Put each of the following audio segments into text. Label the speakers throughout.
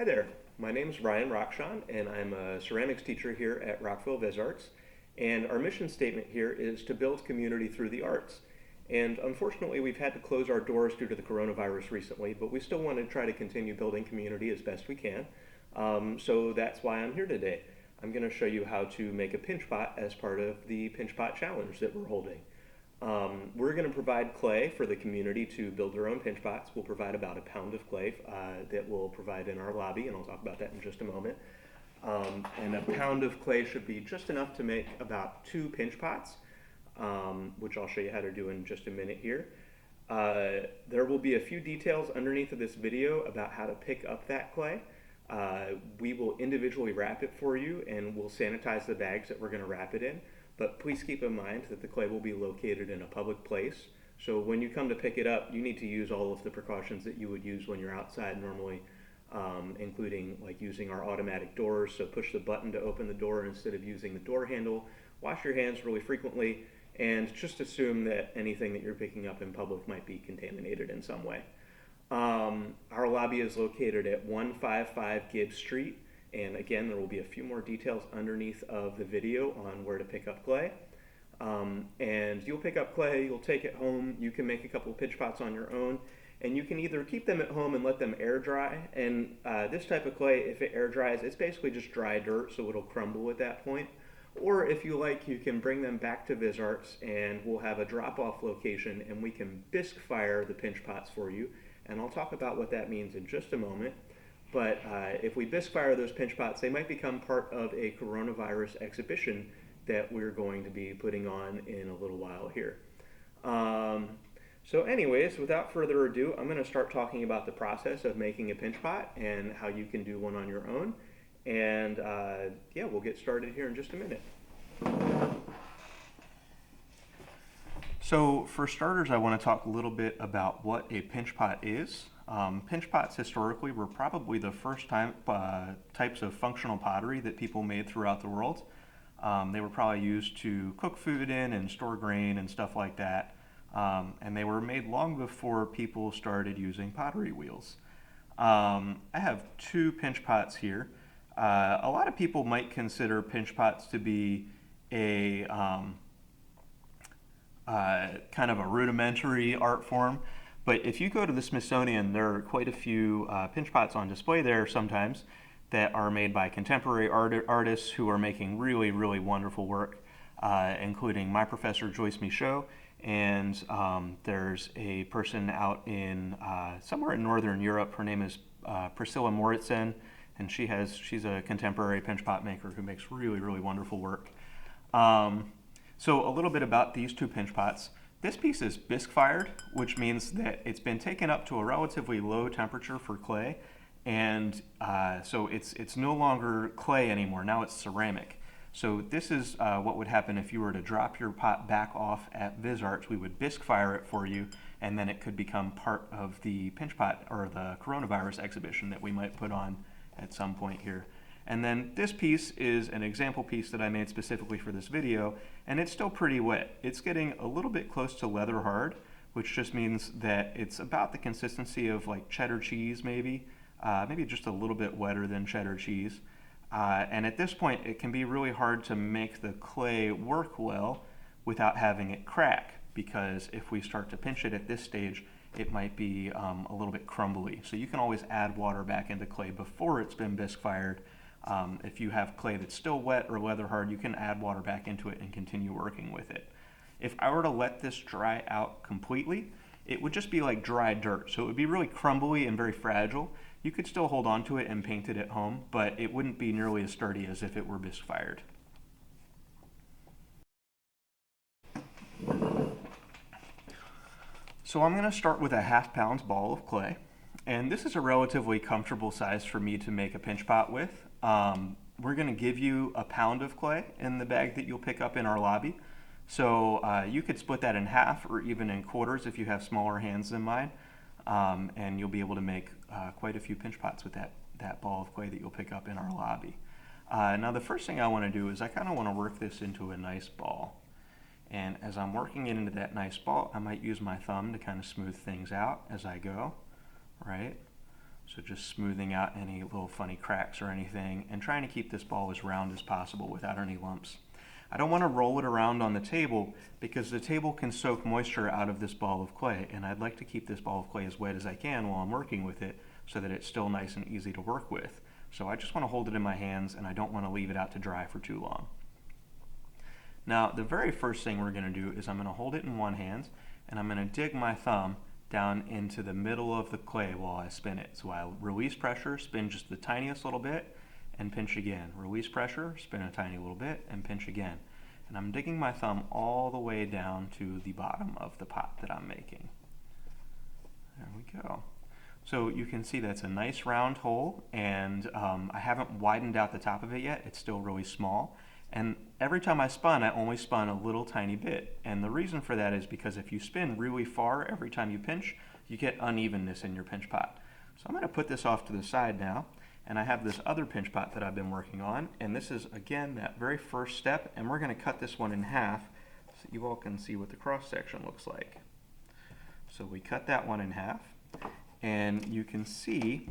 Speaker 1: Hi there, my name is Ryan Rakhshan and I'm a ceramics teacher here at Rockville VisArts. And our mission statement here is to build community through the arts. And unfortunately, we've had to close our doors due to the coronavirus recently, but we still want to try to continue building community as best we can. So that's why I'm here today. I'm going to show you how to make a pinch pot as part of the pinch pot challenge that we're holding. We're going to provide clay for the community to build their own pinch pots. We'll provide about a pound of clay that we'll provide in our lobby, and I'll talk about that in just a moment. And a pound of clay should be just enough to make about 2 pinch pots, which I'll show you how to do in just a minute here. There will be a few details underneath of this video about how to pick up that clay. We will individually wrap it for you, and we'll sanitize the bags that we're going to wrap it in. But please keep in mind that the clay will be located in a public place. So when you come to pick it up, you need to use all of the precautions that you would use when you're outside normally, including like using our automatic doors. So push the button to open the door instead of using the door handle. Wash your hands really frequently, and just assume that anything that you're picking up in public might be contaminated in some way. Our lobby is located at 155 Gibbs Street. And again, there will be a few more details underneath of the video on where to pick up clay. And you'll pick up clay, you'll take it home, you can make a couple of pinch pots on your own, and you can either keep them at home and let them air dry. And this type of clay, if it air dries, it's basically just dry dirt, so it'll crumble at that point. Or if you like, you can bring them back to VisArts and we'll have a drop-off location and we can bisque fire the pinch pots for you. And I'll talk about what that means in just a moment. But if we bisque fire those pinch pots, they might become part of a coronavirus exhibition that we're going to be putting on in a little while here. So anyways, without further ado, I'm going to start talking about the process of making a pinch pot and how you can do one on your own. And yeah, we'll get started here in just a minute. So for starters, I want to talk a little bit about what a pinch pot is. Pinch pots historically were probably the first types of functional pottery that people made throughout the world. They were probably used to cook food in and store grain and stuff like that. And they were made long before people started using pottery wheels. I have 2 pinch pots here. A lot of people might consider pinch pots to be a kind of a rudimentary art form. But if you go to the Smithsonian, there are quite a few pinch pots on display there sometimes that are made by contemporary artists who are making really, really wonderful work, including my professor, Joyce Michaud, and there's a person out in somewhere in Northern Europe. Her name is Priscilla Moritzen, and she's a contemporary pinch pot maker who makes really, really wonderful work. So a little bit about these 2 pinch pots. This piece is bisque fired, which means that it's been taken up to a relatively low temperature for clay, and so it's no longer clay anymore. Now it's ceramic. So this is what would happen if you were to drop your pot back off at VisArts. We would bisque fire it for you, and then it could become part of the pinch pot or the coronavirus exhibition that we might put on at some point here. And then this piece is an example piece that I made specifically for this video, and it's still pretty wet. It's getting a little bit close to leather hard, which just means that it's about the consistency of like cheddar cheese maybe just a little bit wetter than cheddar cheese. And at this point, it can be really hard to make the clay work well without having it crack, because if we start to pinch it at this stage, it might be a little bit crumbly. So you can always add water back into clay before it's been bisque fired. If you have clay that's still wet or leather hard, you can add water back into it and continue working with it. If I were to let this dry out completely, it would just be like dry dirt. So it would be really crumbly and very fragile. You could still hold on to it and paint it at home, but it wouldn't be nearly as sturdy as if it were bisque fired. So I'm going to start with a ½ pound ball of clay. And this is a relatively comfortable size for me to make a pinch pot with. We're going to give you a pound of clay in the bag that you'll pick up in our lobby. So you could split that in half or even in quarters if you have smaller hands than mine. And you'll be able to make quite a few pinch pots with that ball of clay that you'll pick up in our lobby. Now the first thing I want to do is I kind of want to work this into a nice ball. And as I'm working it into that nice ball, I might use my thumb to kind of smooth things out as I go, right? So just smoothing out any little funny cracks or anything and trying to keep this ball as round as possible without any lumps. I don't want to roll it around on the table because the table can soak moisture out of this ball of clay, and I'd like to keep this ball of clay as wet as I can while I'm working with it so that it's still nice and easy to work with. So I just want to hold it in my hands, and I don't want to leave it out to dry for too long. Now, the very first thing we're going to do is I'm going to hold it in one hand, and I'm going to dig my thumb down into the middle of the clay while I spin it. So I release pressure, spin just the tiniest little bit, and pinch again. Release pressure, spin a tiny little bit, and pinch again. And I'm digging my thumb all the way down to the bottom of the pot that I'm making. There we go. So you can see that's a nice round hole, and I haven't widened out the top of it yet. It's still really small. And every time I spun, I only spun a little tiny bit. And the reason for that is because if you spin really far every time you pinch, you get unevenness in your pinch pot. So I'm going to put this off to the side now. And I have this other pinch pot that I've been working on. And this is, again, that very first step. And we're going to cut this one in half so you all can see what the cross section looks like. So we cut that one in half. And you can see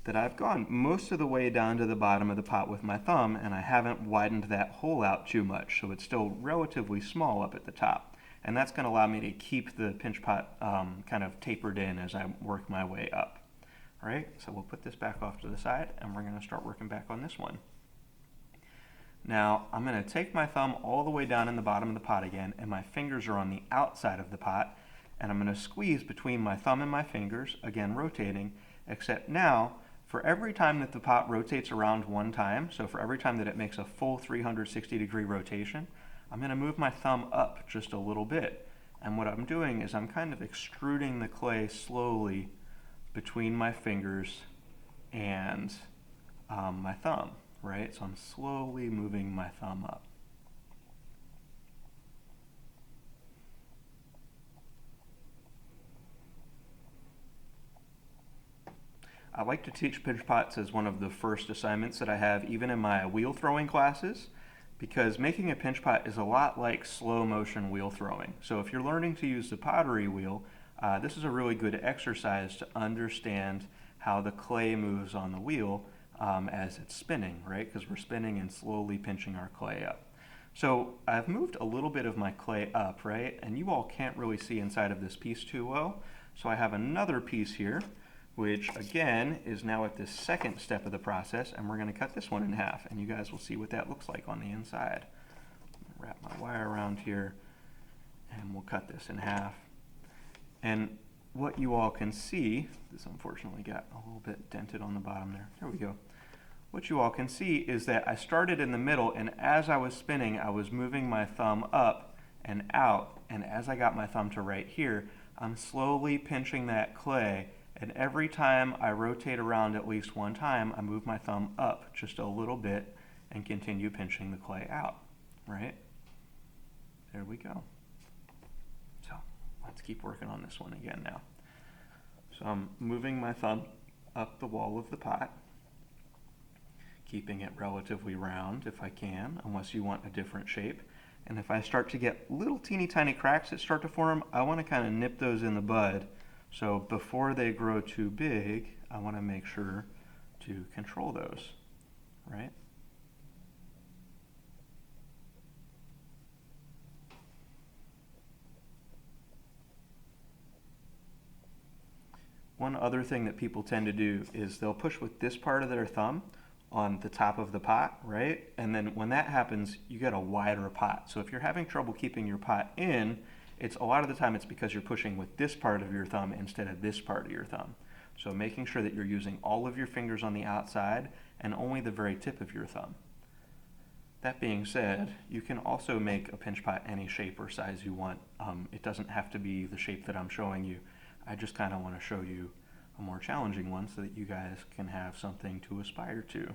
Speaker 1: that I've gone most of the way down to the bottom of the pot with my thumb, and I haven't widened that hole out too much, so it's still relatively small up at the top. And that's going to allow me to keep the pinch pot kind of tapered in as I work my way up. All right, so we'll put this back off to the side, and we're going to start working back on this one. Now, I'm going to take my thumb all the way down in the bottom of the pot again, and my fingers are on the outside of the pot, and I'm going to squeeze between my thumb and my fingers, again rotating, except now, for every time that the pot rotates around one time, so for every time that it makes a full 360-degree rotation, I'm going to move my thumb up just a little bit. And what I'm doing is I'm kind of extruding the clay slowly between my fingers and my thumb, right? So I'm slowly moving my thumb up. I like to teach pinch pots as one of the first assignments that I have even in my wheel throwing classes, because making a pinch pot is a lot like slow motion wheel throwing. So if you're learning to use the pottery wheel, this is a really good exercise to understand how the clay moves on the wheel as it's spinning, right? Because we're spinning and slowly pinching our clay up. So I've moved a little bit of my clay up, right? And you all can't really see inside of this piece too well. So I have another piece here, which again is now at this second step of the process, and we're going to cut this one in half, and you guys will see what that looks like on the inside. Wrap my wire around here, and we'll cut this in half. And what you all can see, this unfortunately got a little bit dented on the bottom there. There we go. What you all can see is that I started in the middle, and as I was spinning, I was moving my thumb up and out, and as I got my thumb to right here, I'm slowly pinching that clay. And every time I rotate around at least one time, I move my thumb up just a little bit and continue pinching the clay out, right? There we go. So let's keep working on this one again now. So I'm moving my thumb up the wall of the pot, keeping it relatively round if I can, unless you want a different shape. And if I start to get little teeny tiny cracks that start to form, I want to kind of nip those in the bud. So before they grow too big, I want to make sure to control those, right? One other thing that people tend to do is they'll push with this part of their thumb on the top of the pot, right? And then when that happens, you get a wider pot. So if you're having trouble keeping your pot in, a lot of the time it's because you're pushing with this part of your thumb instead of this part of your thumb. So making sure that you're using all of your fingers on the outside and only the very tip of your thumb. That being said, you can also make a pinch pot any shape or size you want. It doesn't have to be the shape that I'm showing you. I just kind of want to show you a more challenging one so that you guys can have something to aspire to.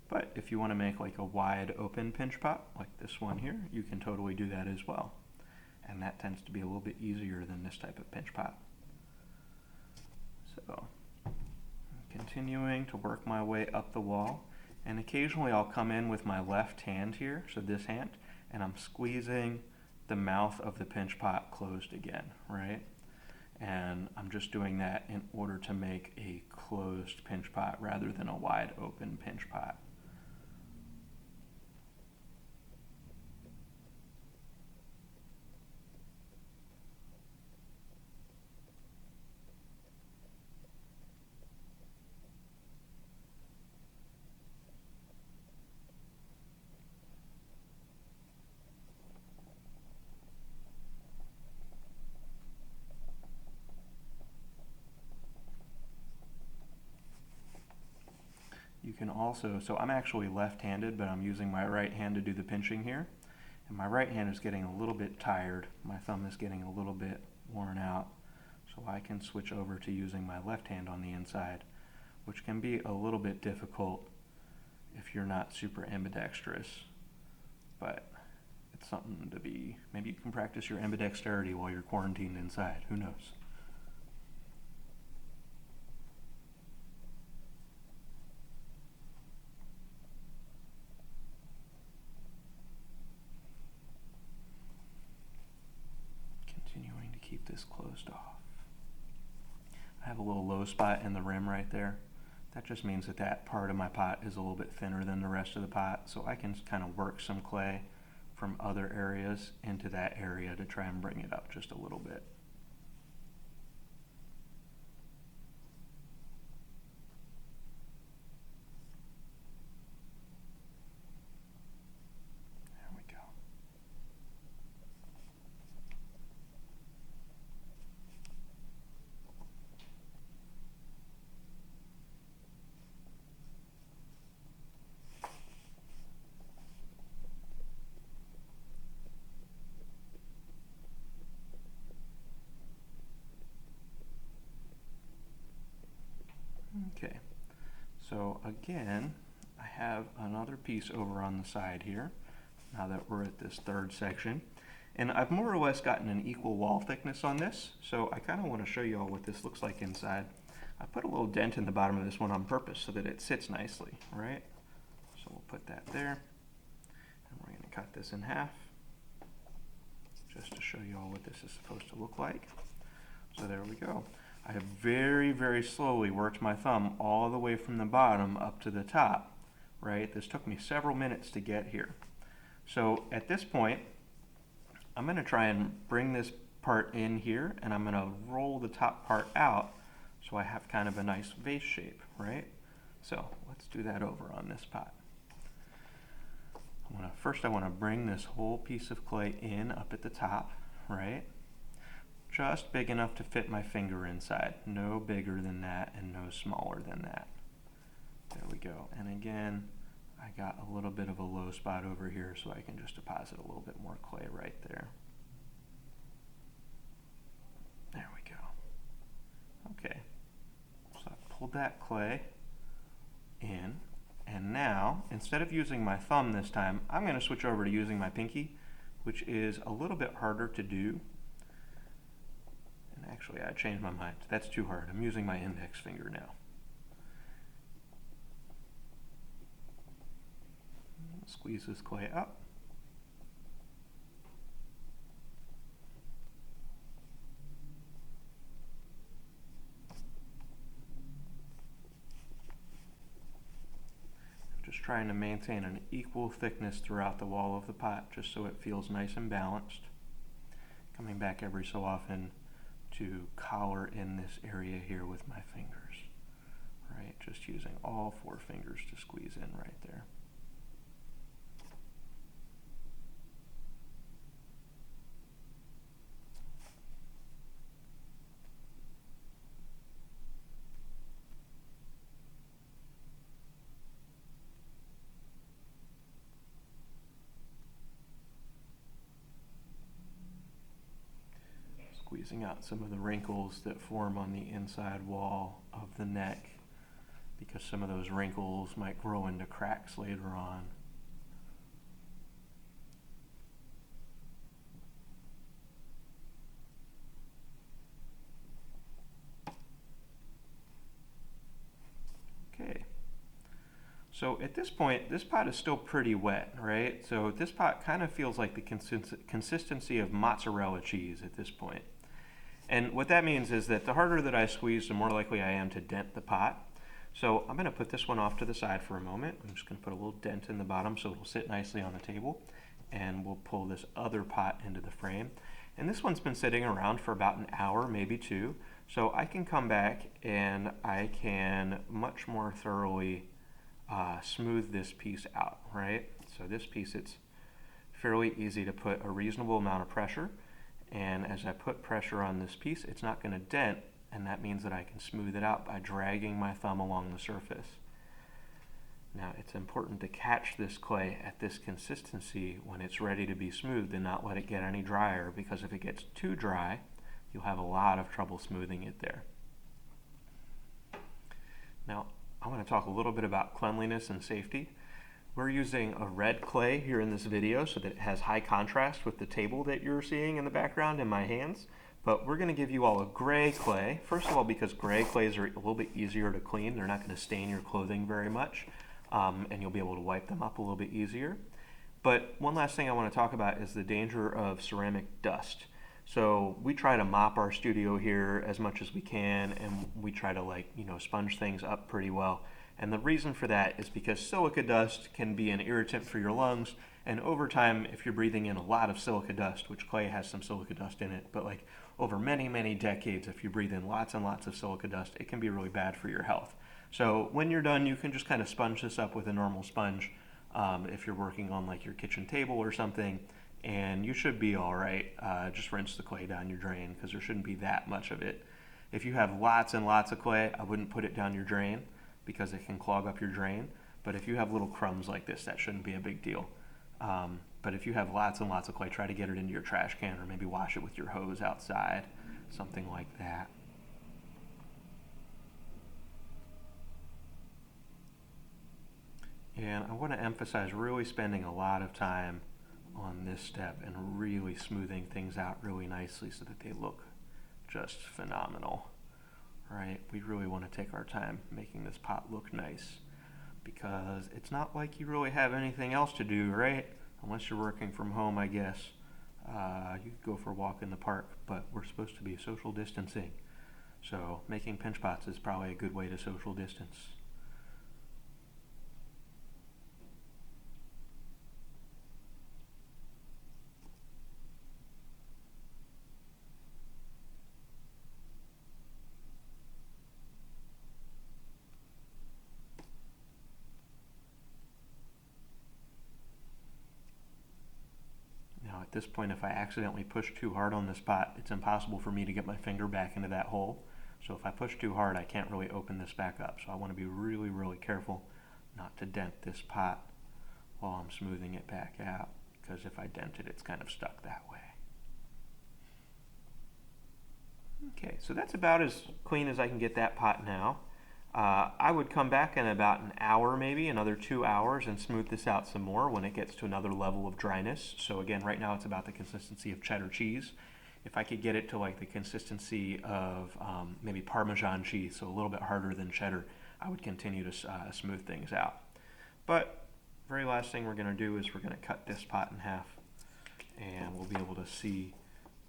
Speaker 1: But if you want to make like a wide open pinch pot, like this one here, you can totally do that as well. And that tends to be a little bit easier than this type of pinch pot. So, continuing to work my way up the wall, and occasionally I'll come in with my left hand here, so this hand, and I'm squeezing the mouth of the pinch pot closed again, right? And I'm just doing that in order to make a closed pinch pot rather than a wide open pinch pot. You can also, so I'm actually left-handed, but I'm using my right hand to do the pinching here. And my right hand is getting a little bit tired. My thumb is getting a little bit worn out. So I can switch over to using my left hand on the inside, which can be a little bit difficult if you're not super ambidextrous. But it's something to be, maybe you can practice your ambidexterity while you're quarantined inside. Who knows? Continuing to keep this closed off. I have a little low spot in the rim right there. That just means that that part of my pot is a little bit thinner than the rest of the pot, so I can kind of work some clay from other areas into that area to try and bring it up just a little bit. There we go. Okay, so again, I have another piece over on the side here, now that we're at this third section. And I've more or less gotten an equal wall thickness on this, so I kind of want to show you all what this looks like inside. I put a little dent in the bottom of this one on purpose so that it sits nicely, right? So we'll put that there, and we're going to cut this in half, just to show you all what this is supposed to look like. So there we go. I have very, very slowly worked my thumb all the way from the bottom up to the top, right? This took me several minutes to get here. So at this point, I'm going to try and bring this part in here, and I'm going to roll the top part out so I have kind of a nice vase shape, right? So let's do that over on this pot. First I want to bring this whole piece of clay in up at the top, right? Just big enough to fit my finger inside. No bigger than that and no smaller than that. There we go. And again, I got a little bit of a low spot over here, so I can just deposit a little bit more clay right there. There we go. Okay, so I pulled that clay in, and now, instead of using my thumb this time, I'm going to switch over to using my pinky, which is a little bit harder to do. And actually, I changed my mind. That's too hard. I'm using my index finger now. Squeeze this clay up. Just trying to maintain an equal thickness throughout the wall of the pot, just so it feels nice and balanced. Coming back every so often to collar in this area here with my fingers, right? Just using all 4 fingers to squeeze in right there. Squeezing out some of the wrinkles that form on the inside wall of the neck, because some of those wrinkles might grow into cracks later on. Okay. So at this point, this pot is still pretty wet, right? So this pot kind of feels like the consistency of mozzarella cheese at this point. And what that means is that the harder that I squeeze, the more likely I am to dent the pot. So I'm going to put this one off to the side for a moment. I'm just going to put a little dent in the bottom so it'll sit nicely on the table. And we'll pull this other pot into the frame. And this one's been sitting around for about an hour, maybe two. So I can come back and I can much more thoroughly smooth this piece out, right? So this piece, it's fairly easy to put a reasonable amount of pressure. And as I put pressure on this piece, it's not going to dent, and that means that I can smooth it out by dragging my thumb along the surface. Now, it's important to catch this clay at this consistency when it's ready to be smoothed and not let it get any drier, because if it gets too dry, you'll have a lot of trouble smoothing it there. Now, I want to talk a little bit about cleanliness and safety. We're using a red clay here in this video so that it has high contrast with the table that you're seeing in the background in my hands. But we're going to give you all a gray clay. First of all, because gray clays are a little bit easier to clean. They're not going to stain your clothing very much, and you'll be able to wipe them up a little bit easier. But one last thing I want to talk about is the danger of ceramic dust. So we try to mop our studio here as much as we can, and we try to sponge things up pretty well. And the reason for that is because silica dust can be an irritant for your lungs, and over time, if you're breathing in a lot of silica dust, which clay has some silica dust in it, but over many, many decades, if you breathe in lots and lots of silica dust, it can be really bad for your health. So when you're done, you can just kind of sponge this up with a normal sponge if you're working on your kitchen table or something, and you should be all right. Just rinse the clay down your drain because there shouldn't be that much of it. If you have lots and lots of clay, I wouldn't put it down your drain because it can clog up your drain. But if you have little crumbs like this, that shouldn't be a big deal. But if you have lots and lots of clay, try to get it into your trash can or maybe wash it with your hose outside, something like that. And I want to emphasize really spending a lot of time on this step and really smoothing things out really nicely so that they look just phenomenal. Right? We really want to take our time making this pot look nice because it's not like you really have anything else to do, right? Unless you're working from home, I guess. You could go for a walk in the park, but we're supposed to be social distancing. So making pinch pots is probably a good way to social distance. At this point, if I accidentally push too hard on this pot, it's impossible for me to get my finger back into that hole. So if I push too hard, I can't really open this back up. So I want to be really, really careful not to dent this pot while I'm smoothing it back out, because if I dent it, it's kind of stuck that way. Okay, so that's about as clean as I can get that pot now. I would come back in about an hour, maybe another 2 hours, and smooth this out some more when it gets to another level of dryness. So again, right now it's about the consistency of cheddar cheese. If I could get it to the consistency of maybe Parmesan cheese, so a little bit harder than cheddar, I would continue to smooth things out. But very last thing we're going to do is we're going to cut this pot in half, and we'll be able to see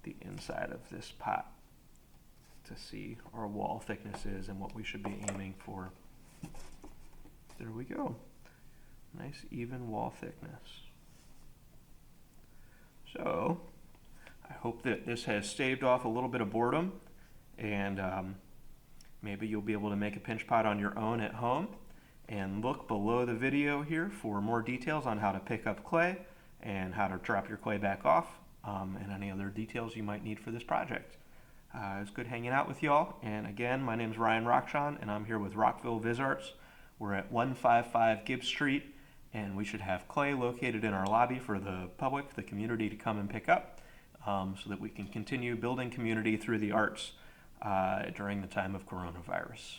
Speaker 1: the inside of this pot to see our wall thicknesses and what we should be aiming for. There we go. Nice even wall thickness. So I hope that this has staved off a little bit of boredom, and maybe you'll be able to make a pinch pot on your own at home. And look below the video here for more details on how to pick up clay and how to drop your clay back off, and any other details you might need for this project. It's good hanging out with y'all. And again, my name is Ryan Rakhshan, and I'm here with Rockville VisArts. We're at 155 Gibbs Street, and we should have clay located in our lobby for the public, the community, to come and pick up, so that we can continue building community through the arts during the time of coronavirus.